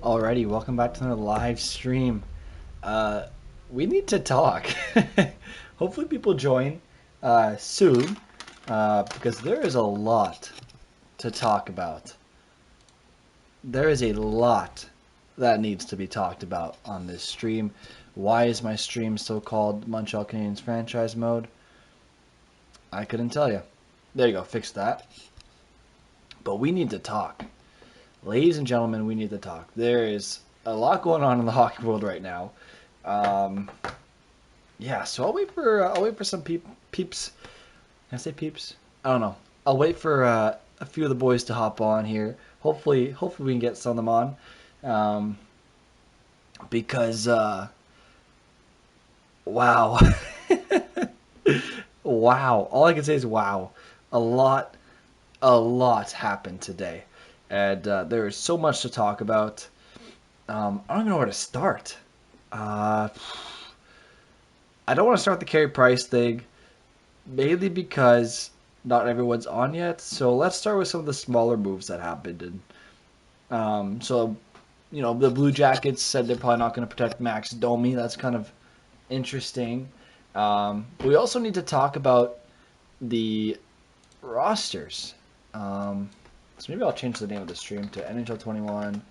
Alrighty, welcome back to another live stream. Uh, we need to talk. Hopefully, people join soon because there is a lot to talk about. There is a lot that needs to be talked about on this stream. Why is my stream so called Montreal Canadiens franchise mode? I couldn't tell you. There you go, fix that. But we need to talk. Ladies and gentlemen, we need to talk. There is a lot going on in the hockey world right now. Um, yeah, so I'll wait for some peeps. Can I say peeps? I don't know. I'll wait for a few of the boys to hop on here. Hopefully we can get some of them on. Because wow, wow. All I can say is wow. A lot, a lot happened today, and there is so much to talk about. I don't even know where to start. Uh, I don't want to start the Carey Price thing, mainly because not everyone's on yet. So let's start with some of the smaller moves that happened. And the Blue Jackets said they're probably not going to protect Max Domi. That's kind of interesting. We also need to talk about the rosters. So maybe I'll change the name of the stream to NHL 21,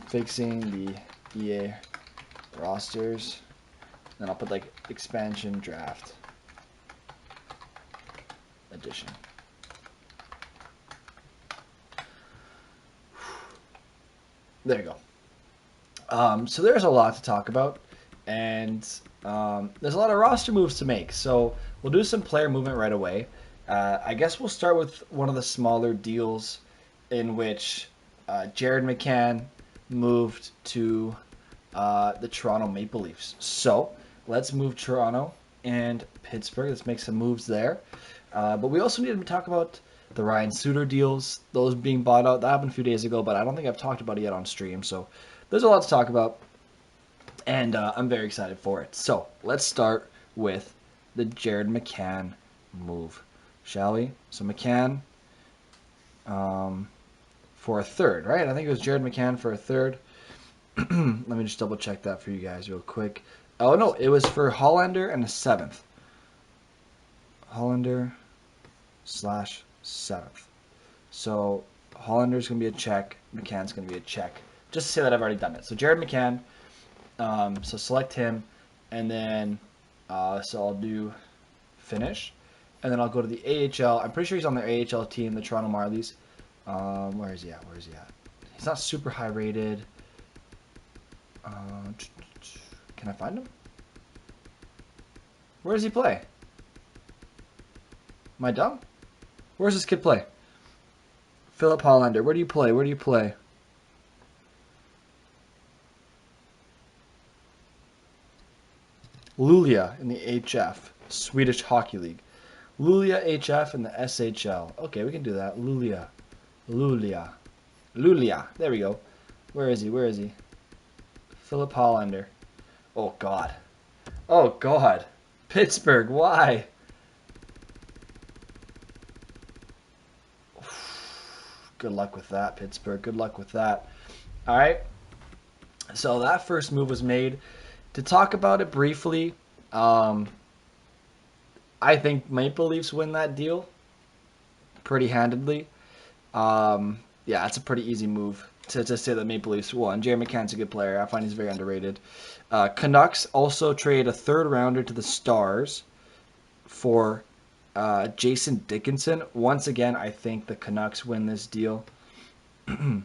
fixing the EA rosters. Then I'll put like expansion draft edition. There you go. So there's a lot to talk about, and there's a lot of roster moves to make. So we'll do some player movement right away. I guess we'll start with one of the smaller deals in which Jared McCann moved to the Toronto Maple Leafs. So let's move Toronto and Pittsburgh. Let's make some moves there. But we also need to talk about the Ryan Suter deals, those being bought out. That happened a few days ago, but I don't think I've talked about it yet on stream. So there's a lot to talk about, and I'm very excited for it. So let's start with the Jared McCann move, shall we? So McCann for a third, right? I think it was Jared McCann for a third. Let me just double check that for you guys real quick. Oh, no, it was for Hollander and a seventh. Hollander / seventh. So Hollander's going to be a check. McCann's going to be a check. Just to say that I've already done it. So Jared McCann. So select him. And then, so I'll do finish. And then I'll go to the AHL. I'm pretty sure he's on the AHL team, the Toronto Marlies. Where is he at? He's not super high rated. Can I find him? Where does he play? Am I dumb? Where does this kid play? Philip Hollander. Where do you play? Luleå in the HF, Swedish Hockey League. Luleå HF in the SHL. Okay, we can do that. Luleå. There we go. Where is he? Philip Hollander. Oh, God. Pittsburgh, why? Good luck with that, Pittsburgh. Good luck with that. All right. So that first move was made. To talk about it briefly, I think Maple Leafs win that deal pretty handedly. Yeah, it's a pretty easy move to say that Maple Leafs won. Jerry McCann's a good player. I find he's very underrated. Canucks also trade a third rounder to the Stars for Jason Dickinson. Once again, I think the Canucks win this deal. I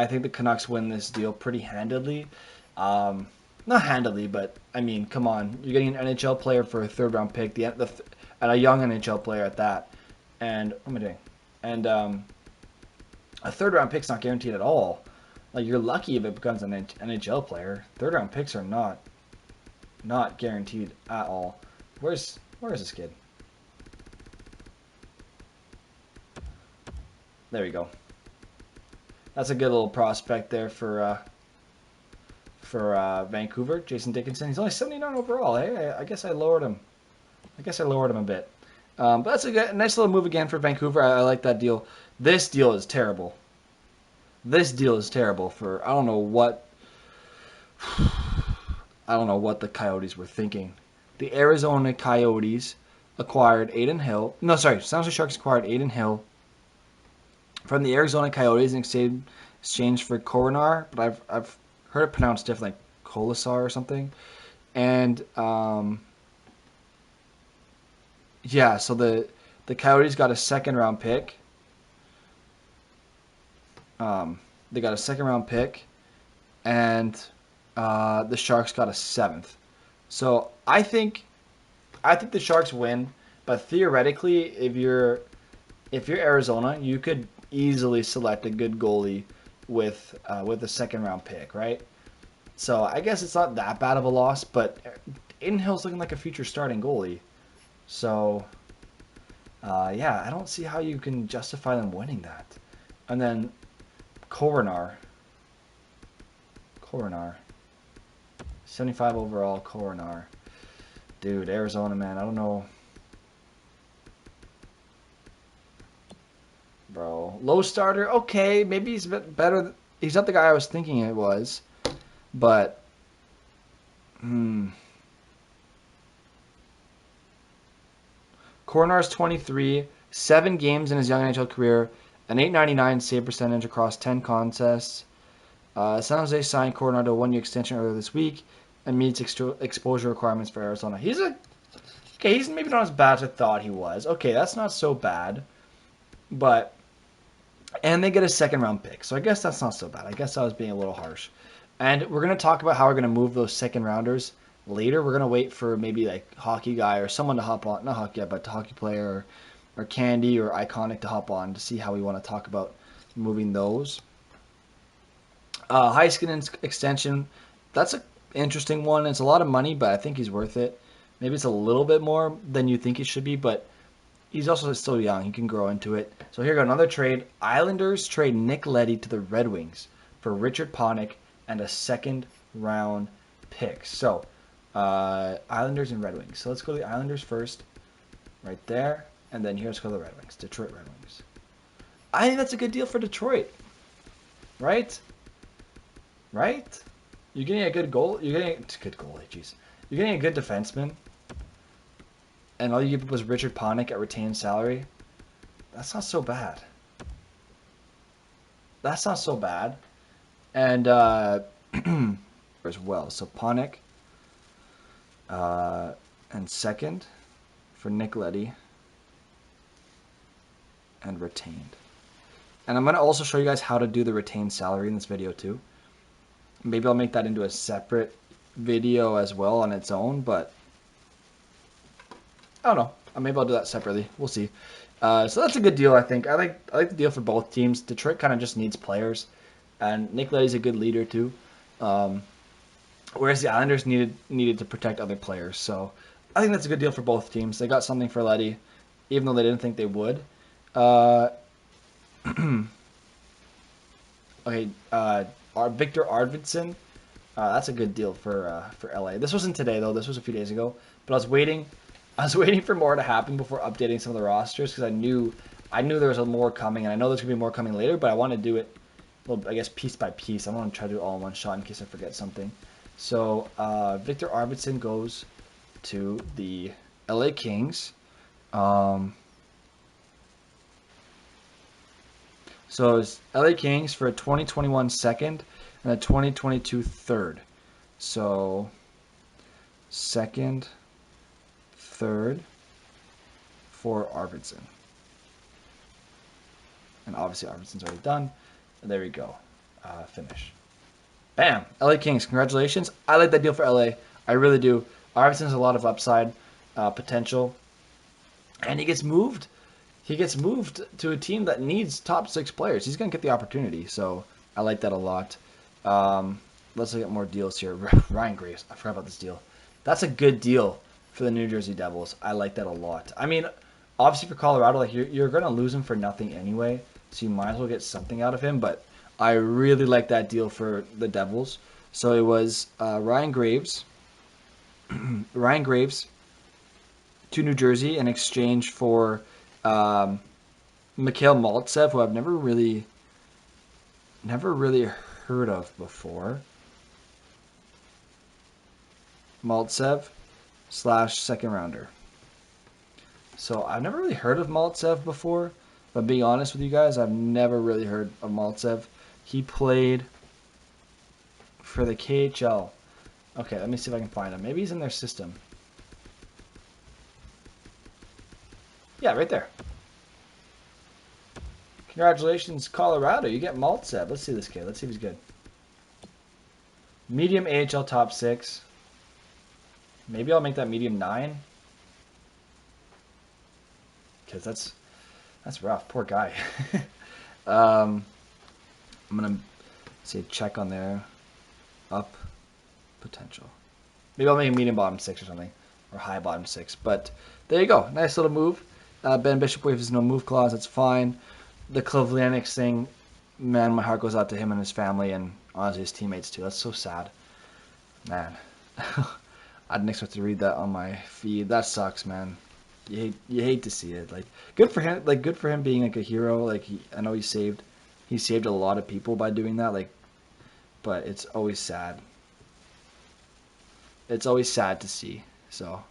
think the Canucks win this deal pretty handedly. Not handedly, but I mean, come on. You're getting an NHL player for a third round pick, and a young NHL player at that. And what am I doing? And a third round pick's not guaranteed at all. Like, you're lucky if it becomes an NHL player. Third round picks are not guaranteed at all. Where is this kid? There we go. That's a good little prospect there for Vancouver, Jason Dickinson. He's only 79 overall. Hey, I guess I lowered him. A bit. But that's a nice little move again for Vancouver. I like that deal. This deal is terrible. This deal is terrible for I don't know what the Coyotes were thinking. The Arizona Coyotes acquired Aiden Hill. No, sorry, San Jose Sharks acquired Aiden Hill from the Arizona Coyotes in exchange for Coronar, but I've heard it pronounced different, like Colasar or something. And yeah, so the Coyotes got a second round pick. They got a second round pick, and the Sharks got a seventh. So I think the Sharks win, but theoretically, if you're Arizona, you could easily select a good goalie with a second round pick, right? So I guess it's not that bad of a loss, but Aiden Hill's looking like a future starting goalie. So yeah, I don't see how you can justify them winning that. And then Coronar, 75 overall Coronar. Dude, Arizona, man, I don't know. Bro, low starter, okay, maybe he's a bit better. He's not the guy I was thinking it was, but Coronar's 23, 7 games in his young NHL career, an 899 save percentage across 10 contests. San Jose signed Coronar to a 1-year extension earlier this week and meets exposure requirements for Arizona. He's maybe not as bad as I thought he was. Okay, that's not so bad, but and they get a second round pick, so I guess that's not so bad. I guess I was being a little harsh. And we're gonna talk about how we're gonna move those second rounders later. We're gonna wait for maybe like hockey guy or someone to hop on, not hockey, but hockey player or Candy or Iconic to hop on to see how we want to talk about moving those. Heiskanen extension, that's an interesting one. It's a lot of money, but I think he's worth it. Maybe it's a little bit more than you think it should be, but he's also still young. He can grow into it. So here we go, another trade. Islanders trade Nick Leddy to the Red Wings for Richard Panik and a second round pick. So Islanders and Red Wings. So let's go to the Islanders first, right there, and then here's go to the Red Wings, Detroit Red Wings. I think that's a good deal for Detroit, right? Right? You're getting a good goal. You're getting a good goalie. Jeez, you're getting a good defenseman, and all you give up was Richard Panik at retained salary. That's not so bad. That's not so bad. And as well, so Panik and second for Nick Leddy and retained. And I'm going to also show you guys how to do the retained salary in this video too. Maybe I'll make that into a separate video as well on its own, but I don't know. Maybe I'll do that separately. We'll see. So that's a good deal, I think. I like the deal for both teams. Detroit kind of just needs players, and Nick Leddy's a good leader too. Whereas the Islanders needed to protect other players. So I think that's a good deal for both teams. They got something for Leddy, even though they didn't think they would. Okay, Victor Arvidsson. That's a good deal for LA. This wasn't today though. This was a few days ago. But I was waiting for more to happen before updating some of the rosters because I knew there was more coming, and I know there's gonna be more coming later. But I want to do it, well, I guess piece by piece. I want to try to do it all in one shot in case I forget something. So Victor Arvidsson goes to the LA Kings. So it's LA Kings for a 2021 second and a 2022 third. So second, third for Arvidsson. And obviously Arvidsson's already done. And there we go. Finish. Bam! LA Kings, congratulations. I like that deal for LA. I really do. Arvidsson has a lot of upside potential. And he gets moved. He gets moved to a team that needs top 6 players. He's going to get the opportunity. So I like that a lot. Let's look at more deals here. Ryan Graves. I forgot about this deal. That's a good deal for the New Jersey Devils. I like that a lot. I mean, obviously for Colorado, like you're going to lose him for nothing anyway. So you might as well get something out of him. But I really like that deal for the Devils. So it was Ryan Graves. Ryan Graves to New Jersey in exchange for Mikhail Maltsev, who I've never really never really heard of before. Maltsev / second rounder. So I've never really heard of Maltsev before. But being honest with you guys, I've never really heard of Maltsev. He played for the KHL. Okay, let me see if I can find him. Maybe he's in their system. Yeah, right there. Congratulations, Colorado. You get Maltsev. Let's see this kid. Let's see if he's good. Medium AHL top 6. Maybe I'll make that medium 9. Because that's rough. Poor guy. I'm going to say check on there. Up potential. Maybe I'll make a medium bottom 6 or something. Or high bottom 6. But there you go. Nice little move. Ben Bishop waves no move clause. That's fine. The Clevelandics thing, man, my heart goes out to him and his family and honestly his teammates too. That's so sad. Man. I didn't expect to read that on my feed. That sucks, man. You hate to see it. Like good for him. Like good for him being like a hero. Like I know he saved a lot of people by doing that. Like, but it's always sad. It's always sad to see. So,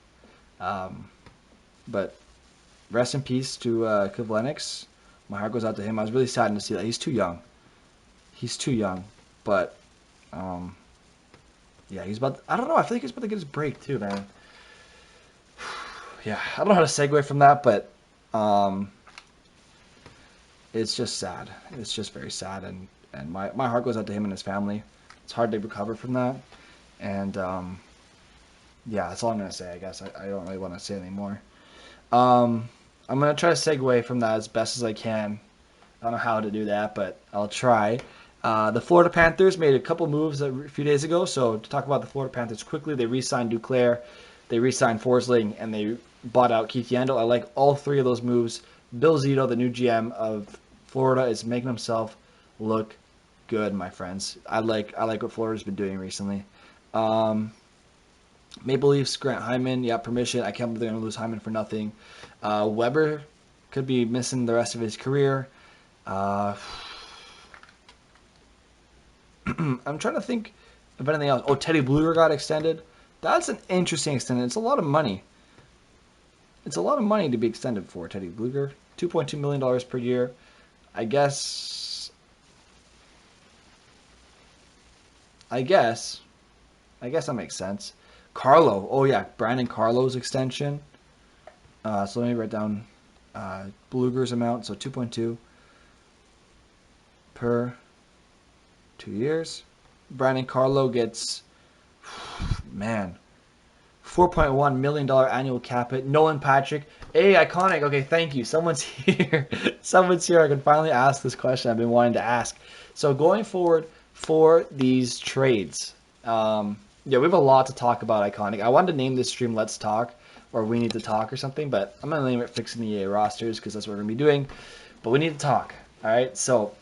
but rest in peace to Clevelandics. My heart goes out to him. I was really saddened to see that. He's too young. He's too young. But, yeah, he's about... I don't know. I feel like he's about to get his break, too, man. Yeah, I don't know how to segue from that, but it's just sad. It's just very sad, and my heart goes out to him and his family. It's hard to recover from that. And, yeah, that's all I'm going to say, I guess. I don't really want to say anymore. I'm going to try to segue from that as best as I can. I don't know how to do that, but I'll try. The Florida Panthers made a couple moves a few days ago. So to talk about the Florida Panthers quickly, they re-signed Duclair, they re-signed Forsling, and they bought out Keith Yandel. I like all three of those moves. Bill Zito, the new GM of Florida, is making himself look good, my friends. I like what Florida's been doing recently. Maple Leafs, Grant Hyman, yeah, permission. I can't believe they're going to lose Hyman for nothing. Weber could be missing the rest of his career. I'm trying to think of anything else. Oh, Teddy Bluger got extended. That's an interesting extension. It's a lot of money. It's a lot of money to be extended for Teddy Bluger. $2.2 million per year. I guess that makes sense. Carlo. Oh, yeah. Brandon Carlo's extension. So let me write down Bluger's amount. So 2.2 per 2 years. Brandon Carlo gets, man, $4.1 million annual cap hit. Nolan Patrick. Hey, iconic. Okay, thank you. Someone's here. Someone's here. I can finally ask this question I've been wanting to ask. So going forward for these trades, yeah, we have a lot to talk about, iconic. I wanted to name this stream Let's Talk or We Need to Talk or something, but I'm going to name it Fixing the EA Rosters because that's what we're going to be doing. But we need to talk. All right, so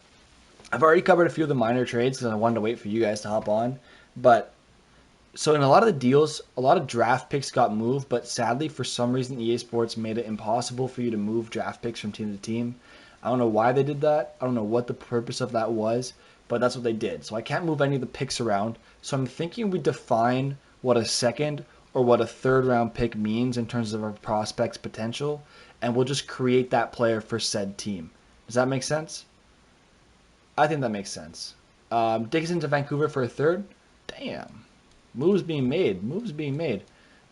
I've already covered a few of the minor trades because I wanted to wait for you guys to hop on. But so in a lot of the deals, a lot of draft picks got moved, but sadly, for some reason, EA Sports made it impossible for you to move draft picks from team to team. I don't know why they did that. I don't know what the purpose of that was, but that's what they did. So I can't move any of the picks around. So I'm thinking we define what a second or what a third round pick means in terms of our prospect's potential, and we'll just create that player for said team. Does that make sense? I think that makes sense. Dickinson to Vancouver for a third? Damn. Moves being made. Moves being made.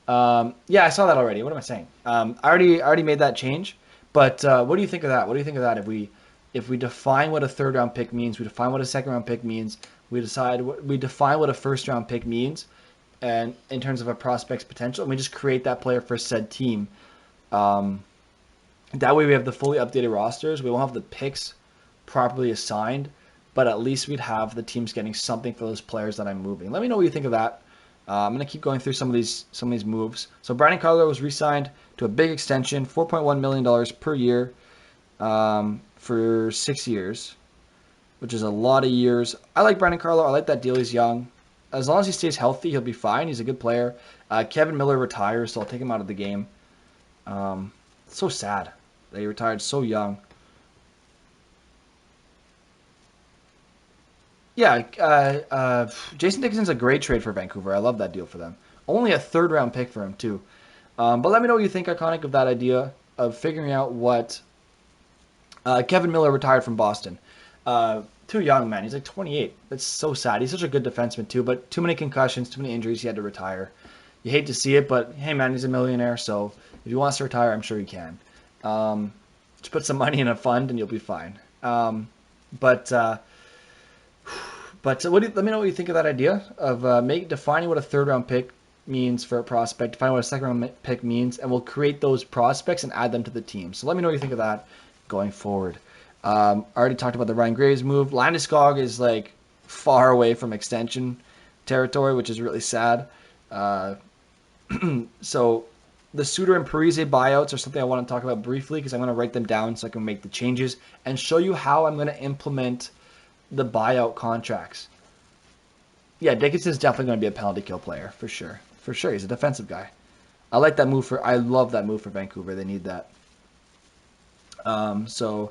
Yeah, I saw that already. What am I saying? I already made that change. But what do you think of that? What do you think of that if we define what a third round pick means, we define what a second round pick means, we define what a first round pick means, and in terms of a prospect's potential, and we just create that player for said team. That way we have the fully updated rosters. We won't have the picks properly assigned, but at least we'd have the teams getting something for those players that I'm moving. Let me know what you think of that. I'm going to keep going through some of these moves. So Brandon Carlo was re-signed to a big extension, $4.1 million per year for 6 years, which is a lot of years. I like Brandon Carlo. I like that deal. He's young. As long as he stays healthy, he'll be fine. He's a good player. Kevin Miller retires, so I'll take him out of the game. It's so sad that he retired so young. Yeah, Jason Dickinson's a great trade for Vancouver. I love that deal for them. Only a third round pick for him too. But let me know what you think, Iconic, of that idea of figuring out what Kevin Miller retired from Boston. Too young, man. He's like 28. That's so sad. He's such a good defenseman too, but too many concussions, too many injuries. He had to retire. You hate to see it, but hey, man, he's a millionaire, so if he wants to retire, I'm sure he can. Just put some money in a fund, and you'll be fine. But let me know what you think of that idea of defining what a third round pick means for a prospect, defining what a second round pick means, and we'll create those prospects and add them to the team. So let me know what you think of that going forward. I already talked about the Ryan Graves move. Landeskog is like far away from extension territory, which is really sad. So the Suter and Parise buyouts are something I want to talk about briefly because I'm going to write them down so I can make the changes and show you how I'm going to implement the buyout contracts. Yeah, Dickinson's definitely going to be a penalty kill player for sure. For sure, he's a defensive guy. I like that move I love that move for Vancouver. They need that. So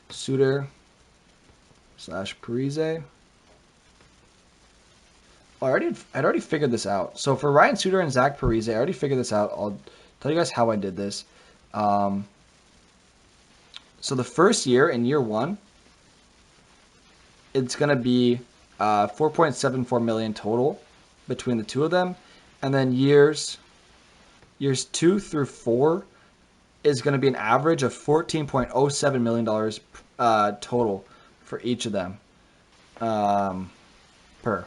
Suter / Parise. Oh, I'd already figured this out. So for Ryan Suter and Zach Parise, I already figured this out. I'll tell you guys how I did this. So the first year, in year one, it's going to be 4.74 million total between the two of them, and then years 2 through 4 is going to be an average of $14.07 million total for each of them per.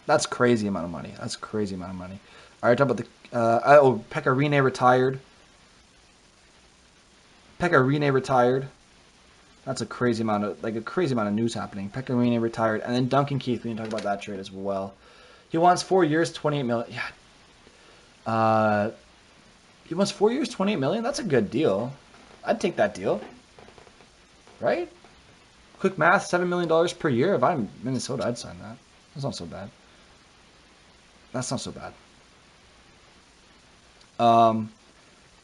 That's crazy amount of money. That's crazy amount of money. All right, talk about the Pekka Rinne retired. Pekka Rinne retired. That's a crazy amount of news happening. Pekka Rinne retired, and then Duncan Keith. We can talk about that trade as well. He wants 4 years, 28 million. Yeah. He wants 4 years, 28 million. That's a good deal. I'd take that deal. Right? Quick math: $7 million per year. If I'm Minnesota, I'd sign that. That's not so bad. That's not so bad.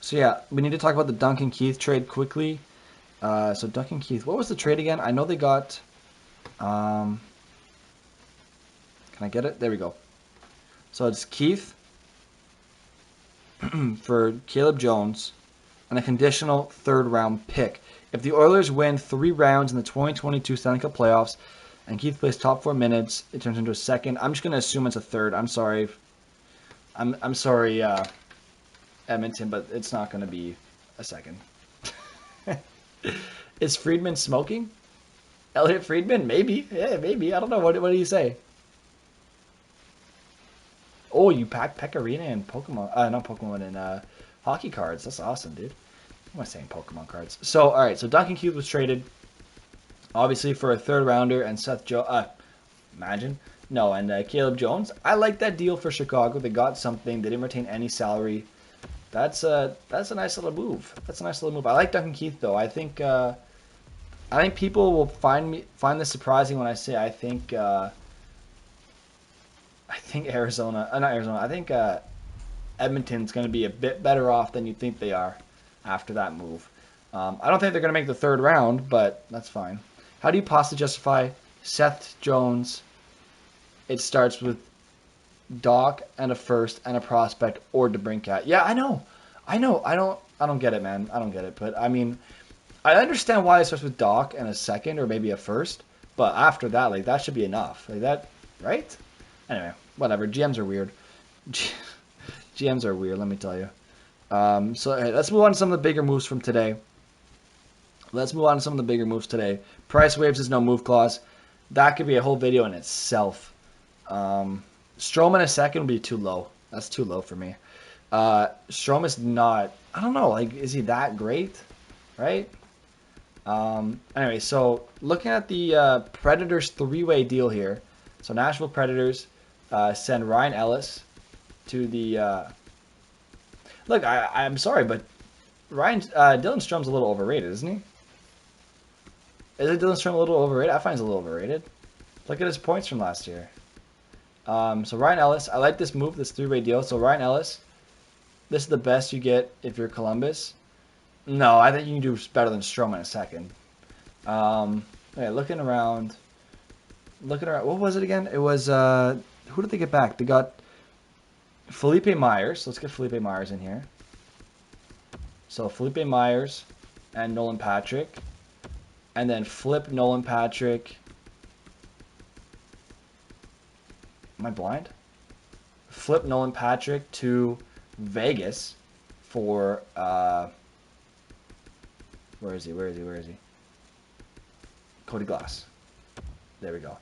So yeah, we need to talk about the Duncan Keith trade quickly. So Duncan Keith, what was the trade again? I know they got. Can I get it? There we go. So it's Keith for Caleb Jones and a conditional third round pick. If the Oilers win 3 rounds in the 2022 Stanley Cup playoffs and Keith plays top 4 minutes, it turns into a second. I'm just gonna assume it's a third. I'm sorry. I'm sorry, Edmonton, but it's not gonna be a second. Is Friedman smoking? Elliot Friedman? Maybe. Yeah, maybe. I don't know. What do you say? Oh, you packed Pekka Rinne and Pokemon. Not Pokemon, and hockey cards. That's awesome, dude. What am I saying? Pokemon cards. So, all right. So Duncan Keith was traded, obviously, for a third rounder and Seth Joe. Imagine. No, and Caleb Jones. I like that deal for Chicago. They got something. They didn't retain any salary. That's a nice little move. That's a nice little move. I like Duncan Keith though. I think people will find this surprising when I say I think Arizona, not Arizona. I think Edmonton's going to be a bit better off than you think they are after that move. I don't think they're going to make the third round, but that's fine. How do you possibly justify Seth Jones? It starts with Doc and a first and a prospect or DeBrincat. Yeah, I know. I don't get it, man. I don't get it. But I mean, I understand why it starts with Doc and a second or maybe a first. But after that, like that should be enough. Like that, right? Anyway, whatever. GMs are weird. GMs are weird. Let me tell you. So let's move on to some of the bigger moves from today. Price waves is no move clause. That could be a whole video in itself. Strome in a second would be too low. That's too low for me. Strome is not. I don't know. Like, is he that great? Right? Anyway, so looking at the Predators 3-way deal here. So Nashville Predators send Ryan Ellis to the. Look, I'm sorry, but Dylan Strome's a little overrated, isn't he? Is it Dylan Strome a little overrated? I find he's a little overrated. Look at his points from last year. So Ryan Ellis, I like this move, this 3-way deal. So Ryan Ellis, this is the best you get if you're Columbus. No, I think you can do better than Strome in a second. Okay, looking around. looking around. What was it again? It was who did they get back? They got Felipe Myers. Let's get Felipe Myers in here. So Felipe Myers and Nolan Patrick, and then flip Nolan Patrick. Am I blind? Flip Nolan Patrick to Vegas for where is he? Where is he? Where is he? Cody Glass. There we go.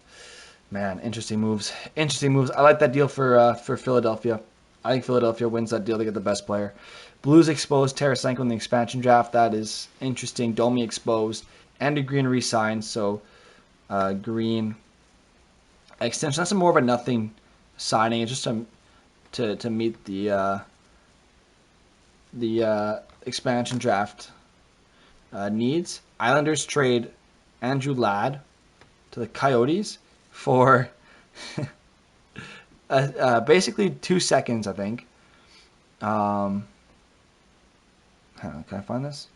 Man, interesting moves. Interesting moves. I like that deal for Philadelphia. I think Philadelphia wins that deal. They get the best player. Blues exposed Tarasenko in the expansion draft. That is interesting. Domi exposed. Andy Green re-signed. So Green extension. That's more of a nothing signing. It's just to meet the expansion draft needs. Islanders trade Andrew Ladd to the Coyotes for basically 2 seconds, I think. Hang on, can I find this?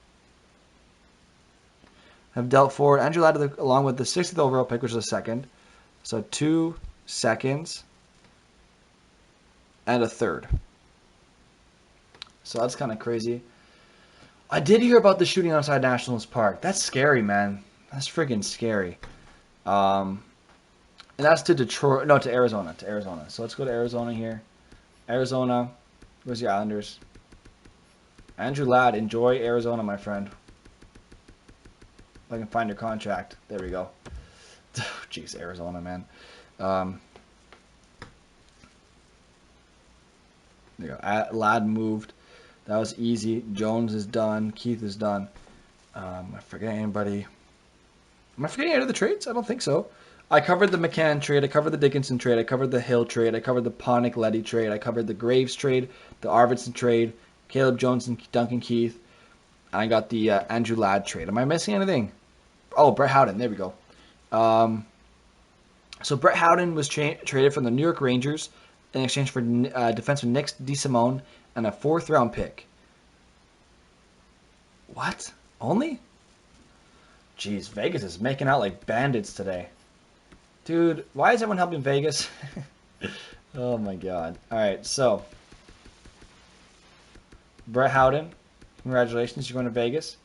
Have dealt forward Andrew Ladd along with the 60th overall pick, which is a second. So 2 seconds and a third. So that's kind of crazy. I did hear about the shooting outside Nationals Park. That's scary, man. That's freaking scary. And that's to Detroit. No, to Arizona. To Arizona. So let's go to Arizona here. Arizona. Where's your Islanders? Andrew Ladd. Enjoy Arizona, my friend. If I can find your contract. There we go. Jeez, Arizona, man. There you go. Ladd moved. That was easy. Jones is done. Keith is done. Am I forgetting anybody? Am I forgetting any of the trades? I don't think so. I covered the McCann trade. I covered the Dickinson trade. I covered the Hill trade. I covered the Ponick-Leddy trade. I covered the Graves trade, the Arvidsson trade, Caleb Jones and Duncan Keith. And I got the Andrew Ladd trade. Am I missing anything? Oh, Brett Howden. There we go. So Brett Howden was traded from the New York Rangers in exchange for defenseman Nick DeSimone and a 4th-round pick. What? Only? Jeez, Vegas is making out like bandits today. Dude, why is everyone helping Vegas? Oh my god. Alright, so Brett Howden, congratulations, you're going to Vegas.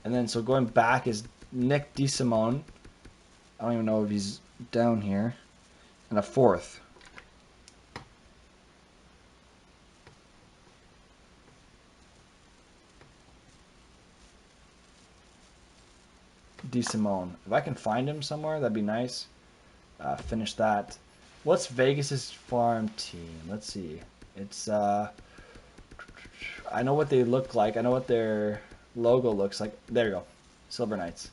And then so going back is Nick DeSimone. I don't even know if he's down here. And a 4th. DeSimone. If I can find him somewhere, that'd be nice. Finish that. What's Vegas's farm team? Let's see. It's I know what they look like. I know what their logo looks like. There you go. Silver Knights.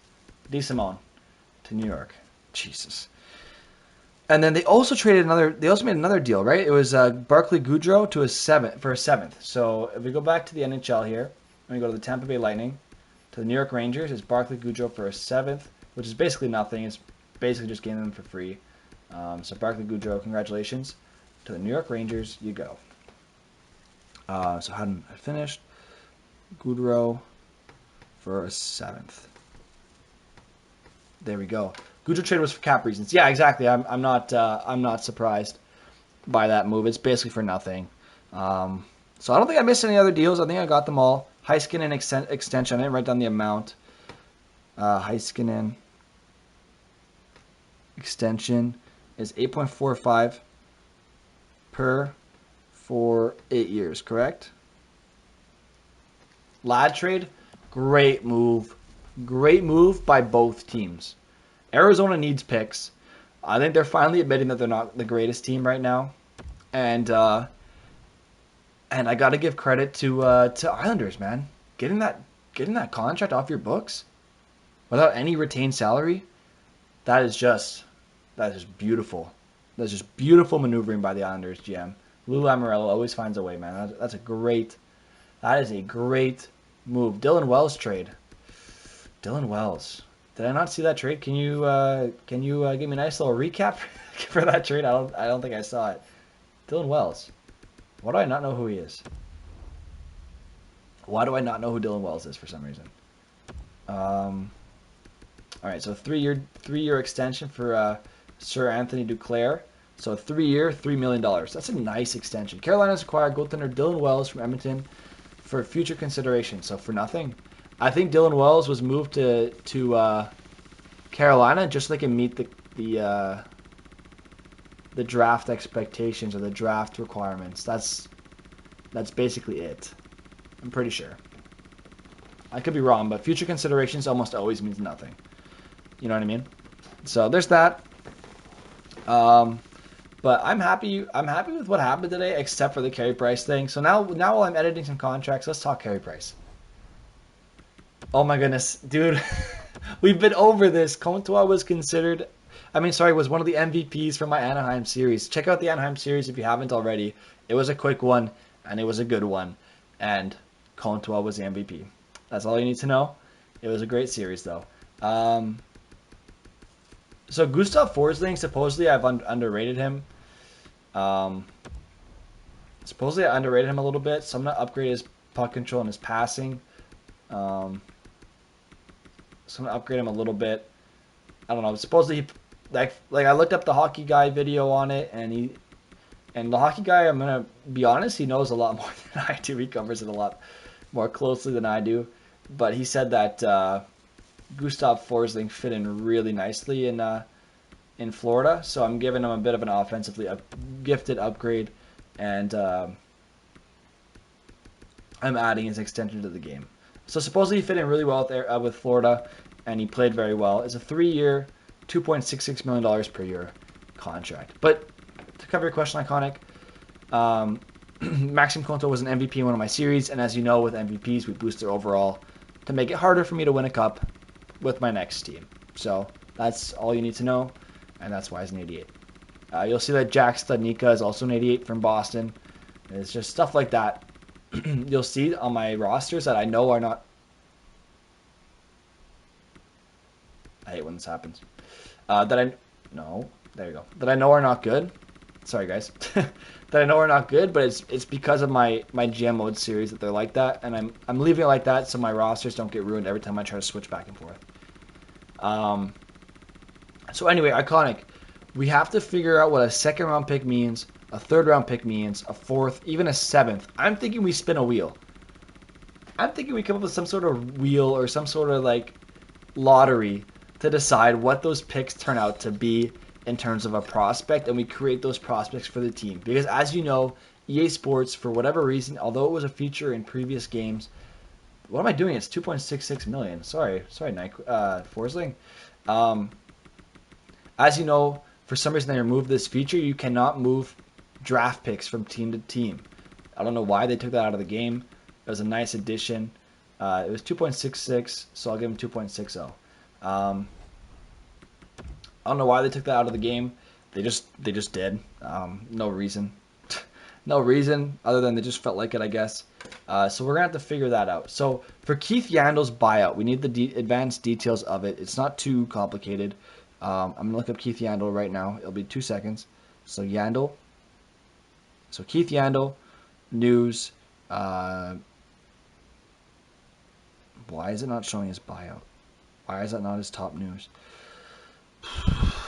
DeSimone to New York. Jesus. And then they also traded another. They also made another deal, right? It was Barclay Goodrow to a 7th. So if we go back to the NHL here, and we go to the Tampa Bay Lightning, to the New York Rangers, it's Barclay Goodrow for a 7th, which is basically nothing. It's basically just getting them for free. So Barclay Goodrow, congratulations. To the New York Rangers, you go. So hadn't finished. Goodrow for a 7th. There we go. Goodrow trade was for cap reasons. Yeah, exactly. I'm not surprised by that move. It's basically for nothing. So I don't think I missed any other deals. I think I got them all. Heiskanen extension. I didn't write down the amount. Heiskanen extension is 8.45 per for 8 years, correct? Ladd trade, great move. Great move by both teams. Arizona needs picks. I think they're finally admitting that they're not the greatest team right now. And I got to give credit to Islanders, man. Getting that contract off your books without any retained salary, that is just beautiful. That's just beautiful maneuvering by the Islanders GM. Lou Lamoriello always finds a way, man. That is a great move. Dylan Wells trade. Dylan Wells. Did I not see that trade? Can you give me a nice little recap for that trade? I don't think I saw it. Dylan Wells. Why do I not know who he is? Why do I not know who Dylan Wells is for some reason? All right, so three year extension for Sir Anthony Duclair. So 3-year, $3 million. That's a nice extension. Carolina's acquired goaltender Dylan Wells from Edmonton for future consideration. So for nothing. I think Dylan Wells was moved to Carolina just so they can meet the draft expectations or the draft requirements. That's basically it. I'm pretty sure. I could be wrong, but future considerations almost always means nothing. You know what I mean? So there's that. But I'm happy. I'm happy with what happened today, except for the Carey Price thing. So now while I'm editing some contracts, let's talk Carey Price. Oh my goodness, dude, we've been over this. Comtois was considered. Was one of the MVPs for my Anaheim series. Check out the Anaheim series if you haven't already. It was a quick one, and it was a good one. And Comtois was the MVP. That's all you need to know. It was a great series, though. So Gustav Forsling, supposedly I've underrated him. Supposedly I underrated him a little bit, so I'm going to upgrade his puck control and his passing. So I'm going to upgrade him a little bit. I don't know. Supposedly, like I looked up the Hockey Guy video on it, and the Hockey Guy, I'm going to be honest, he knows a lot more than I do. He covers it a lot more closely than I do. But he said that Gustav Forsling fit in really nicely in Florida, so I'm giving him a bit of an offensively gifted upgrade, and I'm adding his extension to the game. So supposedly he fit in really well with Florida, and he played very well. It's a 3-year, $2.66 million per year contract. But to cover your question, Iconic, Maxime Comtois was an MVP in one of my series, and as you know, with MVPs, we boost their overall to make it harder for me to win a cup with my next team. So that's all you need to know, and that's why he's an 88. You'll see that Jack Studnicka is also an 88 from Boston. It's just stuff like that. You'll see on my rosters that I know are not... I hate when this happens. That I know are not good. Sorry, guys. That I know are not good, but it's because of my GM mode series that they're like that, and I'm leaving it like that so my rosters don't get ruined every time I try to switch back and forth. So anyway, Iconic, we have to figure out what a second-round pick means, a third-round pick means, a fourth, even a seventh. I'm thinking we spin a wheel. I'm thinking we come up with some sort of wheel or some sort of like lottery to decide what those picks turn out to be in terms of a prospect, and we create those prospects for the team. Because as you know, EA Sports, for whatever reason, although it was a feature in previous games, what am I doing? It's 2.66 million. Sorry, Nike, Forsling. As you know, for some reason they removed this feature. You cannot move draft picks from team to team. I don't know why they took that out of the game. It was a nice addition. It was 2.66, so I'll give him 2.60. I don't know why they took that out of the game. They just did. No reason. No reason other than they just felt like it, I guess. So we're going to have to figure that out. So for Keith Yandel's buyout, we need the advanced details of it. It's not too complicated. I'm going to look up Keith Yandel right now. It'll be 2 seconds. So Yandel. So Keith Yandel, news. Why is it not showing his buyout? Why is that not his top news?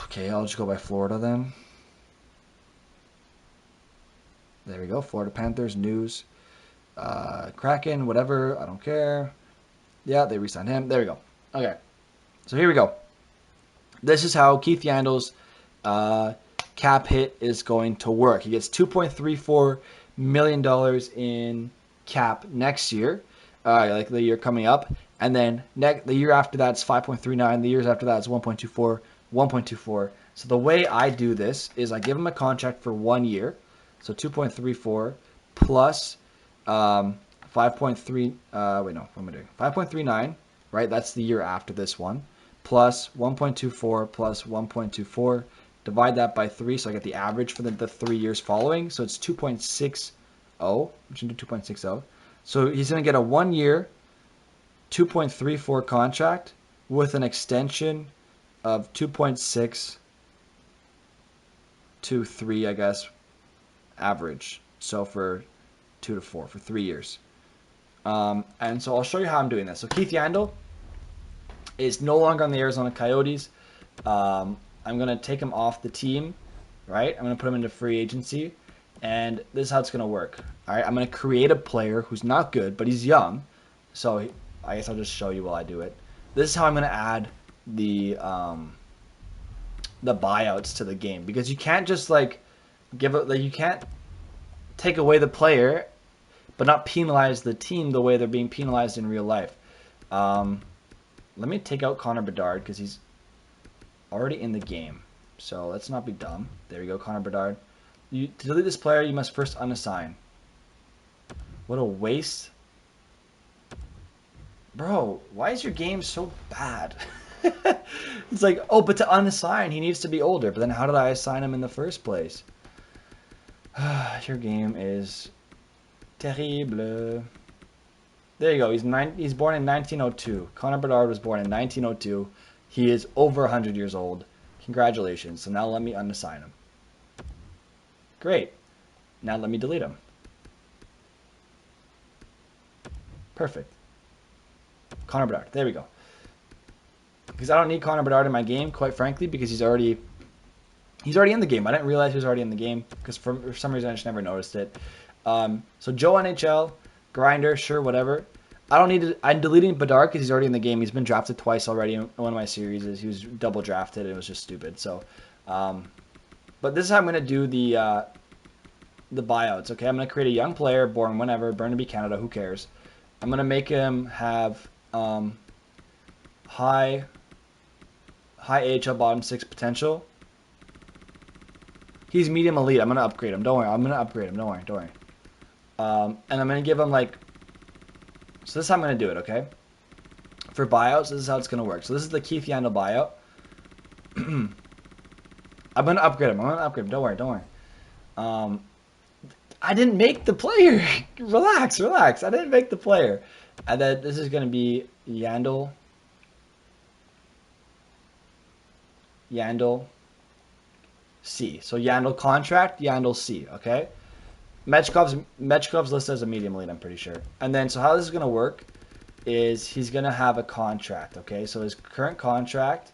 Okay, I'll just go by Florida then. There we go. Florida Panthers news. Kraken, whatever. I don't care. Yeah, they re-signed him. There we go. Okay. So here we go. This is how Keith Yandel's cap hit is going to work. He gets $2.34 million in cap next year, like the year coming up. And then the year after that's 5.39. The years after that is 1.24, 1.24. So the way I do this is I give him a contract for 1 year. So 2.34 plus 5.3. Wait, no, what am I doing? 5.39, right? That's the year after this one. Plus 1.24 plus 1.24. Divide that by 3, so I get the average for the 3 years following. So it's 2.60, which into 2.60. So he's going to get a 1 year, 2.34 contract with an extension of 2.6 to 3, I guess, average. So for 2 to 4 for 3 years. And so I'll show you how I'm doing this. So Keith Yandel is no longer on the Arizona Coyotes. I'm going to take him off the team, right? I'm going to put him into free agency, and this is how it's going to work. All right, I'm going to create a player who's not good, but he's young. So I guess I'll just show you while I do it. This is how I'm going to add the buyouts to the game, because you can't just like give it, like, you can't take away the player but not penalize the team the way they're being penalized in real life. Let me take out Connor Bedard because he's already in the game. So let's not be dumb. There we go, Connor Bedard. To delete this player, you must first unassign. What a waste. Bro, why is your game so bad? It's like, oh, but to unassign, he needs to be older. But then how did I assign him in the first place? Your game is terrible. There you go. He's born in 1902. Connor Bedard was born in 1902. He is over 100 years old. Congratulations. So now let me unassign him. Great. Now let me delete him. Perfect. Connor Bedard. There we go. Because I don't need Connor Bedard in my game, quite frankly, because he's already in the game. I didn't realize he was already in the game because for some reason I just never noticed it. So Joe NHL, Grinder, sure, whatever. I don't need to. I'm deleting Bedard because he's already in the game. He's been drafted twice already in one of my series. He was double drafted. It was just stupid. So, but this is how I'm going to do the buyouts. Okay, I'm going to create a young player, born whenever, Burnaby, Canada. Who cares? I'm going to make him have high AHL bottom 6 potential. He's medium elite. I'm going to upgrade him. Don't worry. I'm going to upgrade him. Don't worry. And I'm going to give him like... So this is how I'm going to do it, okay? For buyouts, this is how it's going to work. So this is the Keith Yandel buyout. I'm going to upgrade him. Don't worry. I didn't make the player. Relax. I didn't make the player. And then this is going to be Yandel C. So Yandel contract, Yandel C, okay? Mechkov's listed as a medium elite, I'm pretty sure. And then, so how this is going to work is he's going to have a contract, okay? So his current contract,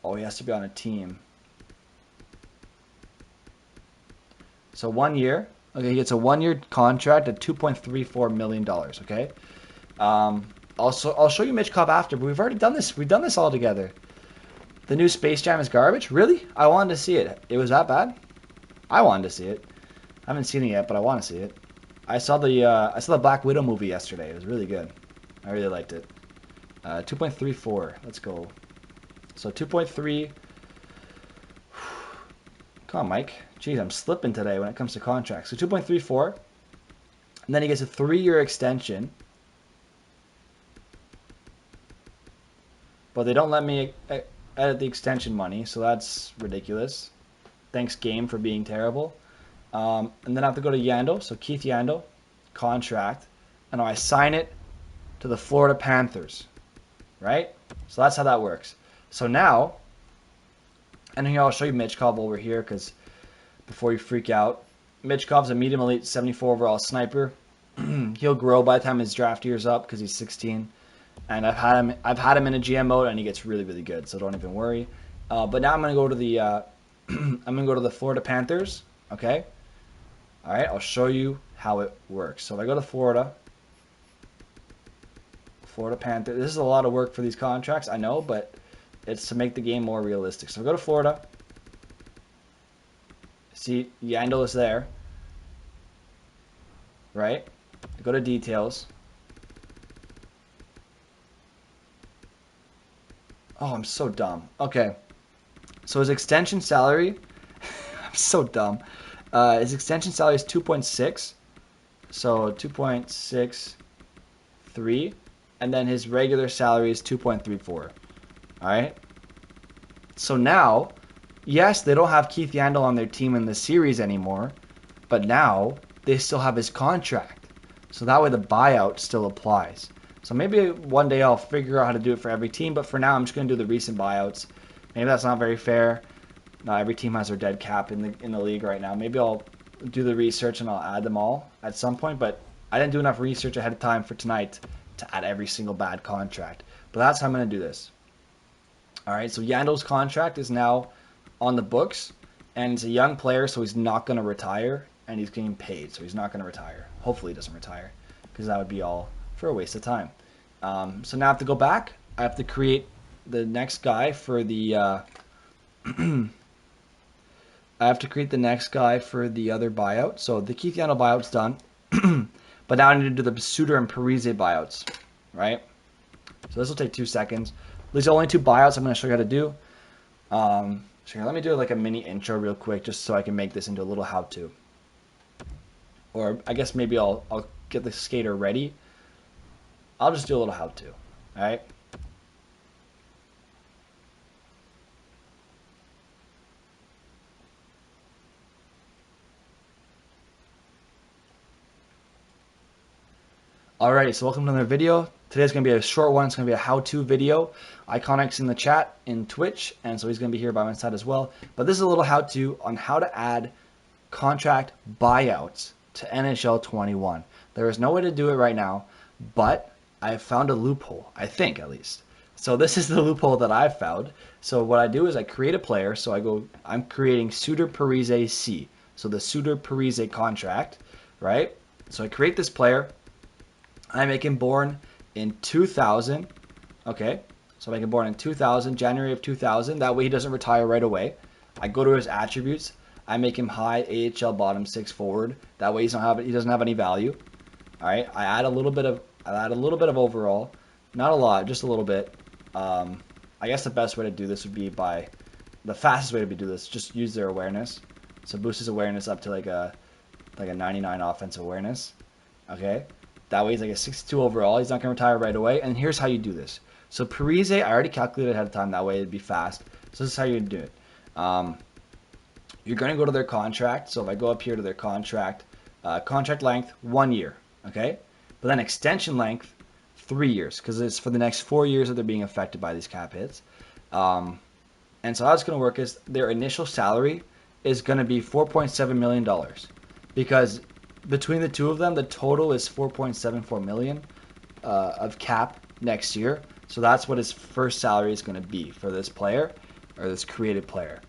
oh, he has to be on a team. So 1 year, okay, he gets a 1 year contract at $2.34 million, okay? Also, I'll show you Michkov after, but we've already done this. We've done this all together. The new Space Jam is garbage? Really? I wanted to see it. It was that bad? I wanted to see it. I haven't seen it yet, but I want to see it. I saw the Black Widow movie yesterday. It was really good. I really liked it. 2.34. Let's go. So 2.3. Come on, Mike. Jeez, I'm slipping today when it comes to contracts. So 2.34. And then he gets a 3-year extension. But they don't let me edit the extension money, so that's ridiculous. Thanks, game, for being terrible. And then I have to go to Yandel, so Keith Yandel, contract, and I sign it to the Florida Panthers, right? So that's how that works. So now, and here I'll show you Michkov over here, because before you freak out, Michkov's a medium elite 74 overall sniper. He'll grow by the time his draft year's up because he's 16. And I've had him in a GM mode, and he gets really, really good. So don't even worry. But now I'm gonna go to the I'm gonna go to the Florida Panthers. Okay. All right. I'll show you how it works. So if I go to Florida Panthers, this is a lot of work for these contracts, I know, but it's to make the game more realistic. So I go to Florida. See, Yandel is there. Right. I go to details. Oh, I'm so dumb. Okay. So his extension salary, I'm so dumb. His extension salary is 2.6. So 2.63. And then his regular salary is 2.34. All right. So now, yes, they don't have Keith Yandel on their team in the series anymore. But now they still have his contract. So that way the buyout still applies. So maybe one day I'll figure out how to do it for every team, but for now I'm just going to do the recent buyouts. Maybe that's not very fair. Not every team has their dead cap in the league right now. Maybe I'll do the research and I'll add them all at some point, but I didn't do enough research ahead of time for tonight to add every single bad contract. But that's how I'm going to do this. All right, so Yandel's contract is now on the books, and he's a young player, so he's not going to retire, and he's getting paid, so he's not going to retire. Hopefully he doesn't retire, because that would be all for a waste of time. So now I have to go back. I have to create the next guy for the I have to create the next guy for the other buyout. So the Keith Yandel buyout's done. But now I need to do the Suter and Parise buyouts, right? So this will take 2 seconds. These are only 2 buyouts I'm going to show you how to do. So here, let me do like a mini intro real quick just so I can make this into a little how-to. Or I guess maybe I'll get the skater ready. I'll just do a little how-to, all right? Alright, so welcome to another video. Today's going to be a short one. It's going to be a how-to video. COYOTES in the chat in Twitch, and so he's going to be here by my side as well. But this is a little how-to on how to add contract buyouts to NHL 21. There is no way to do it right now, but I found a loophole, I think at least. So this is the loophole that I've found. So what I do is I create a player. So I'm creating Suter Parise C. So the Suter Parise contract, right? So I create this player. I make him born in 2000. Okay, so I make him born in 2000, January of 2000. That way he doesn't retire right away. I go to his attributes. I make him high AHL bottom 6 forward. That way he doesn't have any value. All right, I add a little bit of overall, not a lot, just a little bit. I guess the best way to do this would be the fastest way to do this. Just use their awareness. So boost his awareness up to like a 99 offensive awareness. Okay. That way he's like a 62 overall. He's not going to retire right away. And here's how you do this. So Parise, I already calculated ahead of time. That way it'd be fast. So this is how you do it. You're going to go to their contract. So if I go up here to their contract, contract length, 1 year. Okay? But then extension length, 3 years. Because it's for the next 4 years that they're being affected by these cap hits. And so how it's going to work is their initial salary is going to be $4.7 million. Because between the two of them, the total is $4.74 million of cap next year. So that's what his first salary is going to be for this player, or this created player.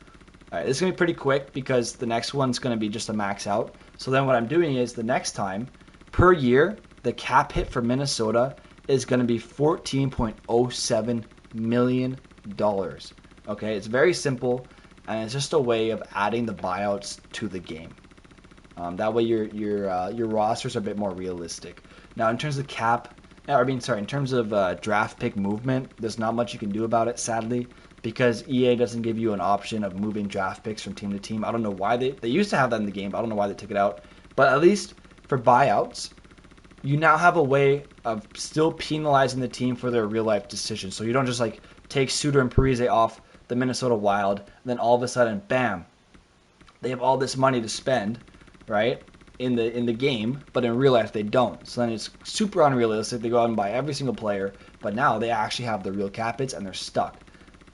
All right, this is going to be pretty quick because the next one's going to be just a max out. So then what I'm doing is the next time, per year, the cap hit for Minnesota is going to be $14.07 million. Okay, it's very simple, and it's just a way of adding the buyouts to the game. That way your rosters are a bit more realistic. Now in terms of in terms of draft pick movement, there's not much you can do about it, sadly, because EA doesn't give you an option of moving draft picks from team to team. I don't know why they used to have that in the game, but I don't know why they took it out. But at least for buyouts, you now have a way of still penalizing the team for their real life decisions. So you don't just like take Suter and Parise off the Minnesota Wild, and then all of a sudden, bam, they have all this money to spend, right, in the game, but in real life they don't. So then it's super unrealistic. They go out and buy every single player, but now they actually have the real cap hits and they're stuck,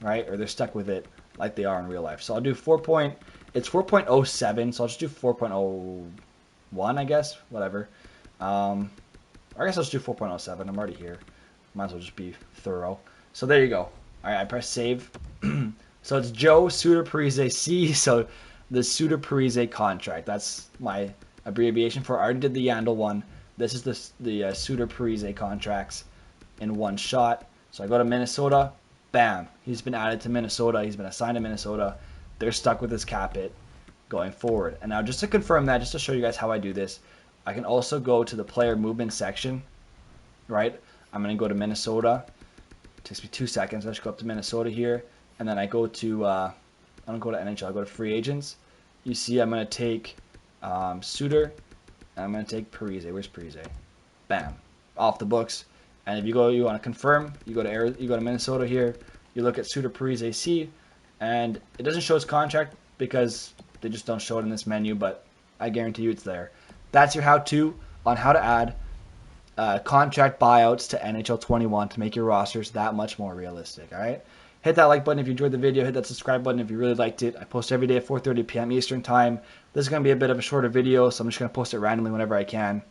right? Or they're stuck with it like they are in real life. So I'll do it's 4.07, so I'll just do 4.01, I guess, whatever. I guess I'll just do 4.07. I'm already here. Might as well just be thorough. So there you go. All right, I press save. So it's Joe Suter Parise C. So the Suter Parise contract. That's my abbreviation for it. I already did the Yandel one. This is the Suter Parise contracts in one shot. So I go to Minnesota. Bam. He's been added to Minnesota. He's been assigned to Minnesota. They're stuck with this cap hit going forward. And now just to confirm that, just to show you guys how I do this, I can also go to the player movement section, right? I'm going to go to Minnesota. It takes me 2 seconds. I just go up to Minnesota here. And then I go to, I don't go to NHL, I go to free agents. You see I'm going to take Suter, and I'm going to take Parise. Where's Parise? Bam. Off the books. And if you want to confirm, you go to Minnesota here. You look at Suter Parise C, and it doesn't show his contract because they just don't show it in this menu, but I guarantee you it's there. That's your how-to on how to add contract buyouts to NHL 21 to make your rosters that much more realistic, all right? Hit that like button if you enjoyed the video. Hit that subscribe button if you really liked it. I post every day at 4:30 p.m. Eastern Time. This is going to be a bit of a shorter video, so I'm just going to post it randomly whenever I can.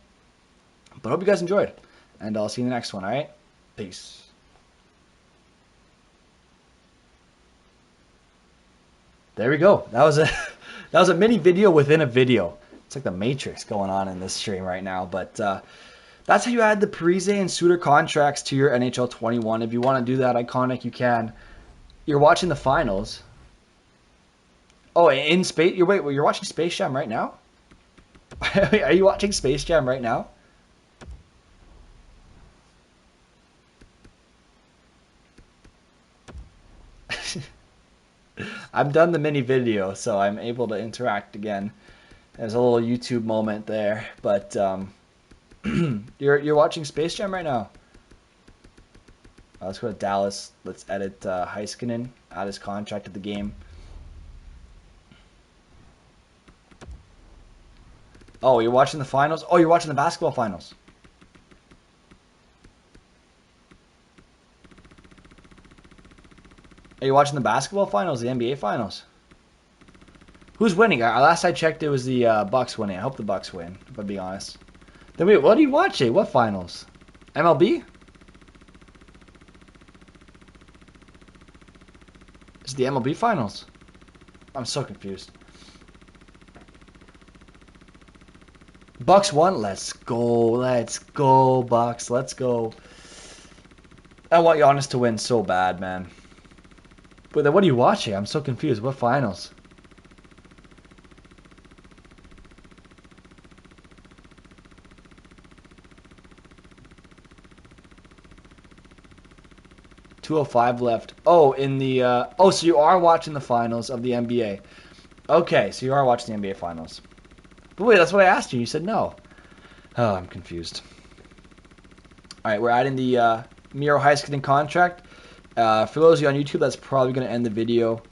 But I hope you guys enjoyed, and I'll see you in the next one, all right? Peace. There we go. That was a that was a mini video within a video. It's like the Matrix going on in this stream right now. But that's how you add the Parise and Suter contracts to your NHL 21. If you want to do that, Iconic, you can. You're watching the finals. Oh, in space. You're watching Space Jam right now? Are you watching Space Jam right now? I'm done the mini video, so I'm able to interact again. There's a little YouTube moment there, but you're watching Space Jam right now. Let's go to Dallas. Let's edit Heiskanen, add his contract to the game. Oh, you're watching the finals? Oh, you're watching the basketball finals. Are you watching the basketball finals, the NBA finals? Who's winning? Last I checked, it was the Bucks winning. I hope the Bucks win, if I'm being honest. Then wait, what are you watching? What finals? MLB? It's the MLB finals. I'm so confused. Bucks won. Let's go. Let's go, Bucks. Let's go. I want Giannis to win so bad, man. But then what are you watching? I'm so confused. What finals? .205 left. Oh, in the oh, so you are watching the finals of the NBA. Okay, so you are watching the NBA finals. But wait, that's what I asked you. You said no. Oh, I'm confused. All right, we're adding the Miro Heiskanen contract. For those of you on YouTube, that's probably going to end the video.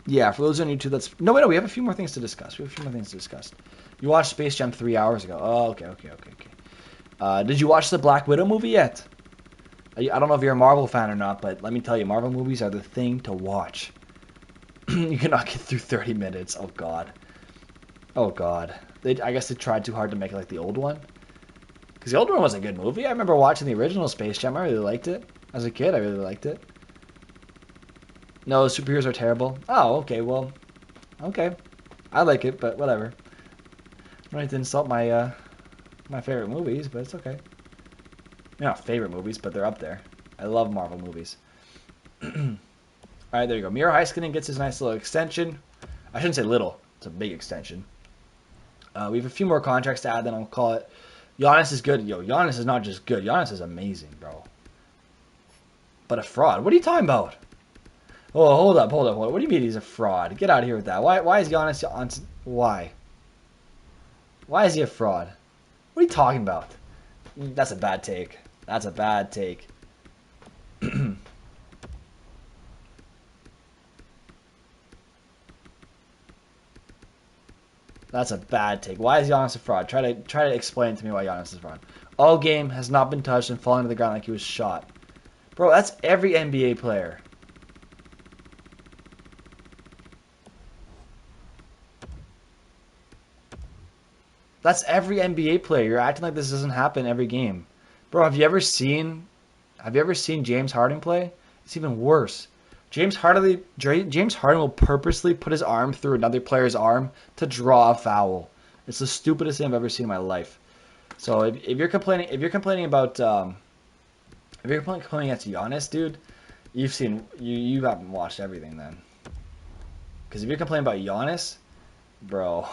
Yeah, for those on YouTube, that's... No, wait, no, we have a few more things to discuss. You watched Space Jam 3 hours ago. Oh, okay. Did you watch the Black Widow movie yet? I don't know if you're a Marvel fan or not, but let me tell you, Marvel movies are the thing to watch. You cannot get through 30 minutes. Oh, God. I guess they tried too hard to make it like the old one. Because the old one was a good movie. I remember watching the original Space Jam. I really liked it. As a kid, I really liked it. No, superheroes are terrible. Oh, okay, well, okay. I like it, but whatever. I don't need to insult my my favorite movies, but it's okay. They're not favorite movies, but they're up there. I love Marvel movies. All right, there you go. Miro Heiskanen gets his nice little extension. I shouldn't say little. It's a big extension. We have a few more contracts to add, then I'll call it. Giannis is good. Yo, Giannis is not just good. Giannis is amazing, bro. But a fraud. What are you talking about? Oh, hold up. What do you mean he's a fraud? Get out of here with that. Why is Giannis on... Why? Why is he a fraud? What are you talking about? That's a bad take. That's a bad take. That's a bad take. Why is Giannis a fraud? Try to explain to me why Giannis is a fraud. All game has not been touched and fallen to the ground like he was shot. Bro, that's every NBA player. That's every NBA player. You're acting like this doesn't happen every game. Bro, have you ever seen James Harden play? It's even worse. James Harden will purposely put his arm through another player's arm to draw a foul. It's the stupidest thing I've ever seen in my life. So if you're complaining about if you're complaining against Giannis, dude, you haven't watched everything then. Because if you're complaining about Giannis, bro,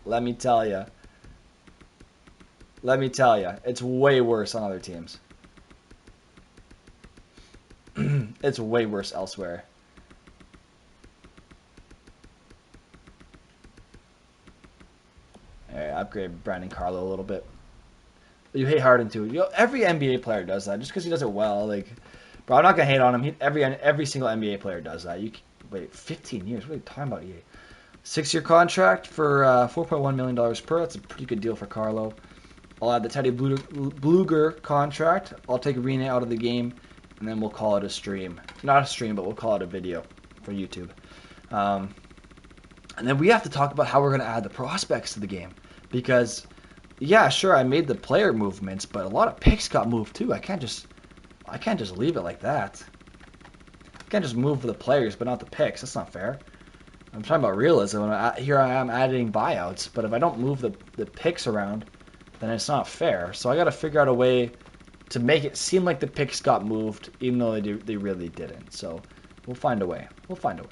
let me tell you, it's way worse on other teams. It's way worse elsewhere. All right, upgrade Brandon Carlo a little bit. You hate Harden too. Every NBA player does that just because he does it well. Like, bro, I'm not gonna hate on him. Every single NBA player does that. Wait, 15 years? What are you talking about? 6-year contract for $4.1 million per. That's a pretty good deal for Carlo. I'll add the Teddy Bluger contract. I'll take Arena out of the game, and then we'll call it a stream. Not a stream, but we'll call it a video for YouTube. And then we have to talk about how we're going to add the prospects to the game. Because, yeah, sure, I made the player movements, but a lot of picks got moved too. I can't just leave it like that. can't just move the players, but not the picks. That's not fair. I'm talking about realism. Here I am adding buyouts, but if I don't move the picks around, then it's not fair. So I got to figure out a way to make it seem like the picks got moved, even though they really didn't. So we'll find a way. We'll find a way.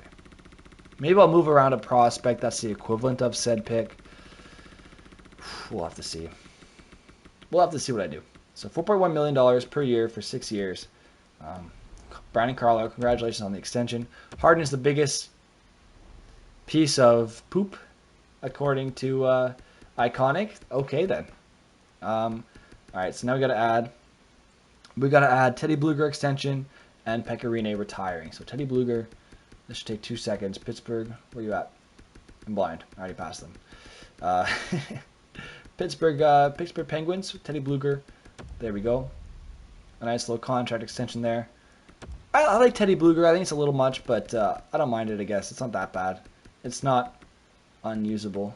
Maybe I'll move around a prospect that's the equivalent of said pick. We'll have to see. We'll have to see what I do. So $4.1 million per year for 6 years. Brandon Carlo, congratulations on the extension. Harden is the biggest piece of poop, according to Iconic. Okay, then. All right, so now we got to add Teddy Bluger extension and Pecorine retiring. So Teddy Bluger, this should take 2 seconds. Pittsburgh, where you at? I'm blind. I already passed them. Pittsburgh Penguins, Teddy Bluger. There we go. A nice little contract extension there. I like Teddy Bluger. I think it's a little much, but I don't mind it, I guess. It's not that bad. It's not unusable.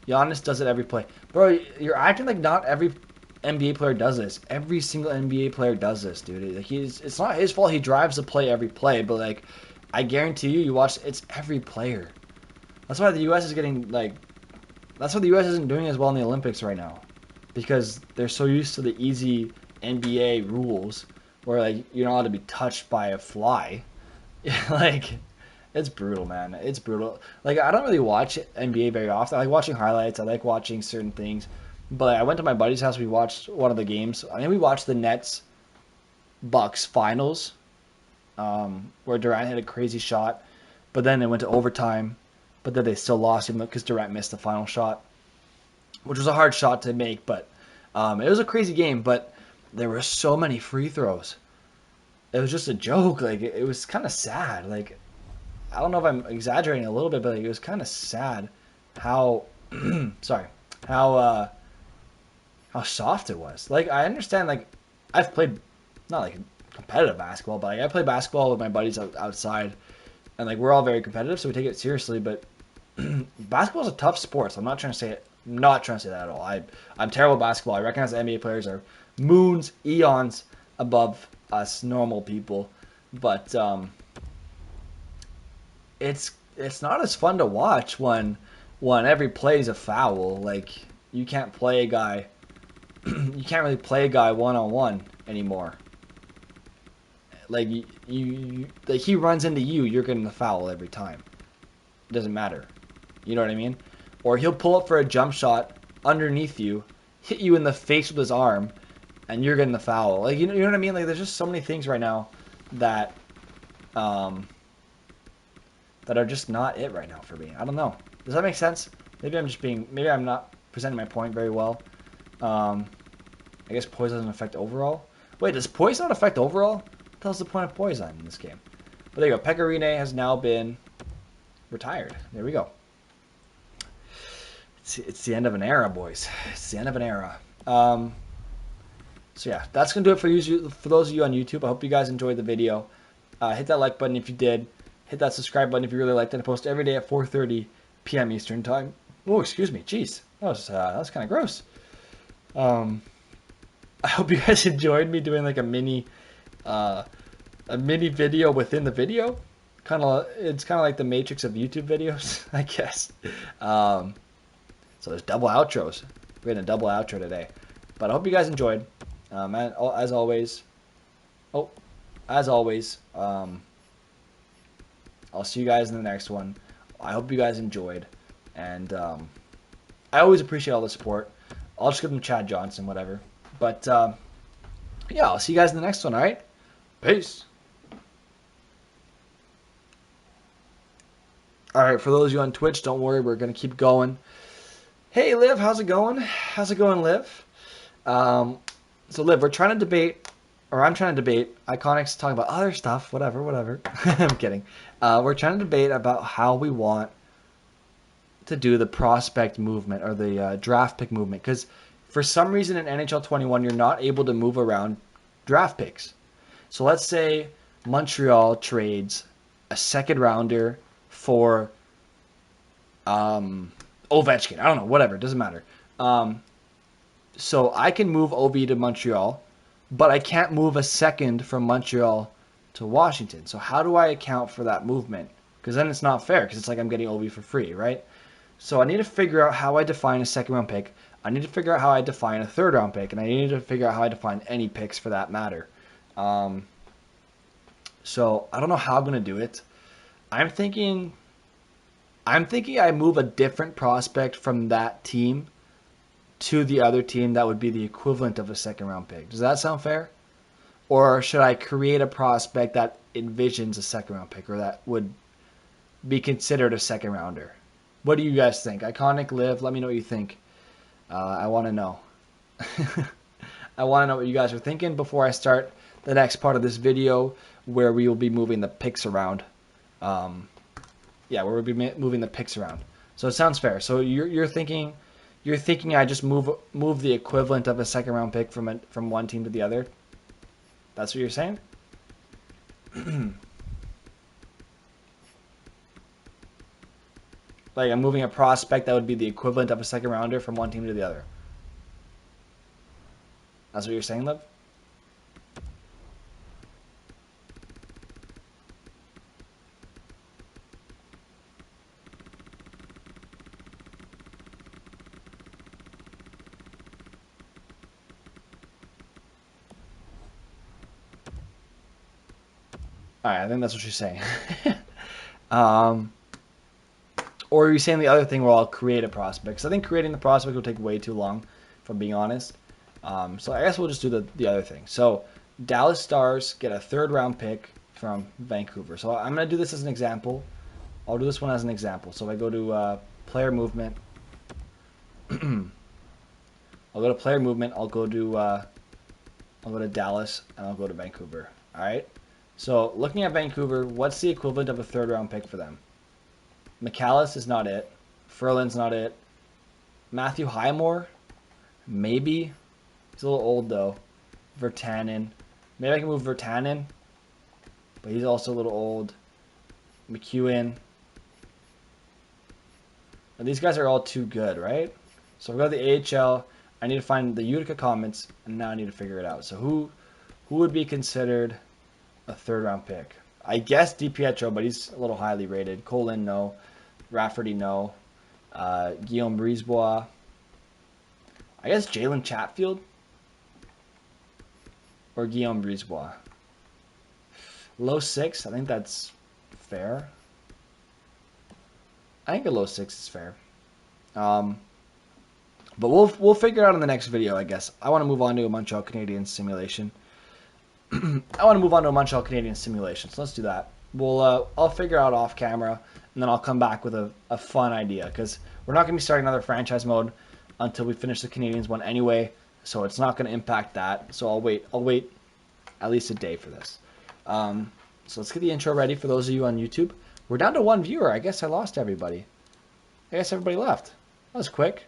Giannis does it every play. Bro, you're acting like not every NBA player does this. Every single NBA player does this, dude. Like it's not his fault he drives the play every play, but like I guarantee you watch, it's every player. That's why the US is getting like that's why the US isn't doing as well in the Olympics right now. Because they're so used to the easy NBA rules where like you're not allowed to be touched by a fly. Like it's brutal, man. It's brutal. Like I don't really watch NBA very often. I like watching highlights. I like watching certain things. But I went to my buddy's house. We watched one of the games. I think we watched the Nets Bucks finals, where Durant hit a crazy shot, but then it went to overtime. But then they still lost even because Durant missed the final shot, which was a hard shot to make. But it was a crazy game. But there were so many free throws. It was just a joke. Like it was kind of sad. Like I don't know if I'm exaggerating a little bit, but like, it was kind of sad how sorry how soft it was. Like I understand. Like I've played not like competitive basketball, but like, I play basketball with my buddies outside, and like we're all very competitive, so we take it seriously. But basketball is a tough sport. So I'm not trying to say it. I'm not trying to say that at all. I'm terrible at basketball. I recognize the NBA players are moons, eons above us normal people, but it's not as fun to watch when every play is a foul. Like you can't play a guy, you can't really play a guy one-on-one anymore. Like you like he runs into you, you're getting the foul every time. It doesn't matter. You know what I mean? Or he'll pull up for a jump shot underneath you, hit you in the face with his arm, and you're getting the foul. Like you know what I mean? Like there's just so many things right now that that are just not it right now for me. I don't know. Does that make sense? Maybe I'm not presenting my point very well. I guess poise doesn't affect overall. Wait, does poise not affect overall? What the hell's the point of poise in this game? But there you go. Pecorine has now been retired. There we go. It's the end of an era, boys. It's the end of an era. So yeah, that's gonna do it for you. For those of you on YouTube, I hope you guys enjoyed the video. Hit that like button if you did. Hit that subscribe button if you really liked it. I post every day at 4:30 p.m. Eastern time. Oh, excuse me. Jeez, that was kind of gross. I hope you guys enjoyed me doing like a mini video within the video. It's kind of like the Matrix of YouTube videos, I guess. So there's double outros. We're in a double outro today. But I hope you guys enjoyed. And as always, I'll see you guys in the next one. I hope you guys enjoyed. And I always appreciate all the support. I'll just give them Chad Johnson, whatever. But yeah, I'll see you guys in the next one, all right? Peace. All right, for those of you on Twitch, don't worry. We're going to keep going. Hey, Liv, how's it going? How's it going, Liv? So, Liv, I'm trying to debate. Iconics talking about other stuff. Whatever. I'm kidding. We're trying to debate about how we want to do the prospect movement or the draft pick movement. Because for some reason in NHL 21, you're not able to move around draft picks. So let's say Montreal trades a second rounder for Ovechkin. I don't know, whatever. It doesn't matter. So I can move Ovi to Montreal, but I can't move a second from Montreal to Washington. So how do I account for that movement? Because then it's not fair, because it's like I'm getting Ovi for free, right? So I need to figure out how I define a second round pick. I need to figure out how I define a third round pick, and I need to figure out how I define any picks for that matter. So I don't know how I'm gonna do it. I'm thinking I move a different prospect from that team to the other team that would be the equivalent of a second round pick. Does that sound fair? Or should I create a prospect that envisions a second round pick or that would be considered a second rounder? What do you guys think? Iconic Live, let me know what you think. I want to know. I want to know what you guys are thinking before I start the next part of this video where we will be moving the picks around. Yeah, where we'll be moving the picks around. So it sounds fair. So you're thinking I just move the equivalent of a second round pick from one team to the other. That's what you're saying? Like I'm moving a prospect that would be the equivalent of a second rounder from one team to the other. That's what you're saying, Liv? All right, I think that's what she's saying. Or are you saying the other thing where I'll create a prospect? Because I think creating the prospect will take way too long, if I'm being honest. So I guess we'll just do the other thing. So Dallas Stars get a third round pick from Vancouver. So I'm going to do this as an example. I'll do this one as an example. So if I go to player movement, I'll go to player movement. I'll go to Dallas and I'll go to Vancouver. All right. So looking at Vancouver, what's the equivalent of a third round pick for them? McAllis is not it. Ferland's not it. Matthew Highmore, maybe. He's a little old though. Virtanen. Maybe I can move Virtanen, but he's also a little old. McEwen. And these guys are all too good, right? So I've got the AHL. I need to find the Utica comments, and now I need to figure it out. So who would be considered a third round pick? I guess DiPietro, but he's a little highly rated. Colin, no. Rafferty, no. Guillaume Brisebois. I guess Jalen Chatfield or Guillaume Brisebois. Low 6, I think that's fair. I think a low 6 is fair. But we'll figure it out in the next video, I guess. I want to move on to a Montreal Canadiens simulation. I want to move on to a Montreal Canadiens simulation, so let's do that. I'll figure out off camera, and then I'll come back with a fun idea, because we're not going to be starting another franchise mode until we finish the Canadiens one anyway, so it's not going to impact that. So I'll wait at least a day for this. So let's get the intro ready for those of you on YouTube. We're down to 1 viewer. I guess I lost everybody. I guess everybody left. That was quick.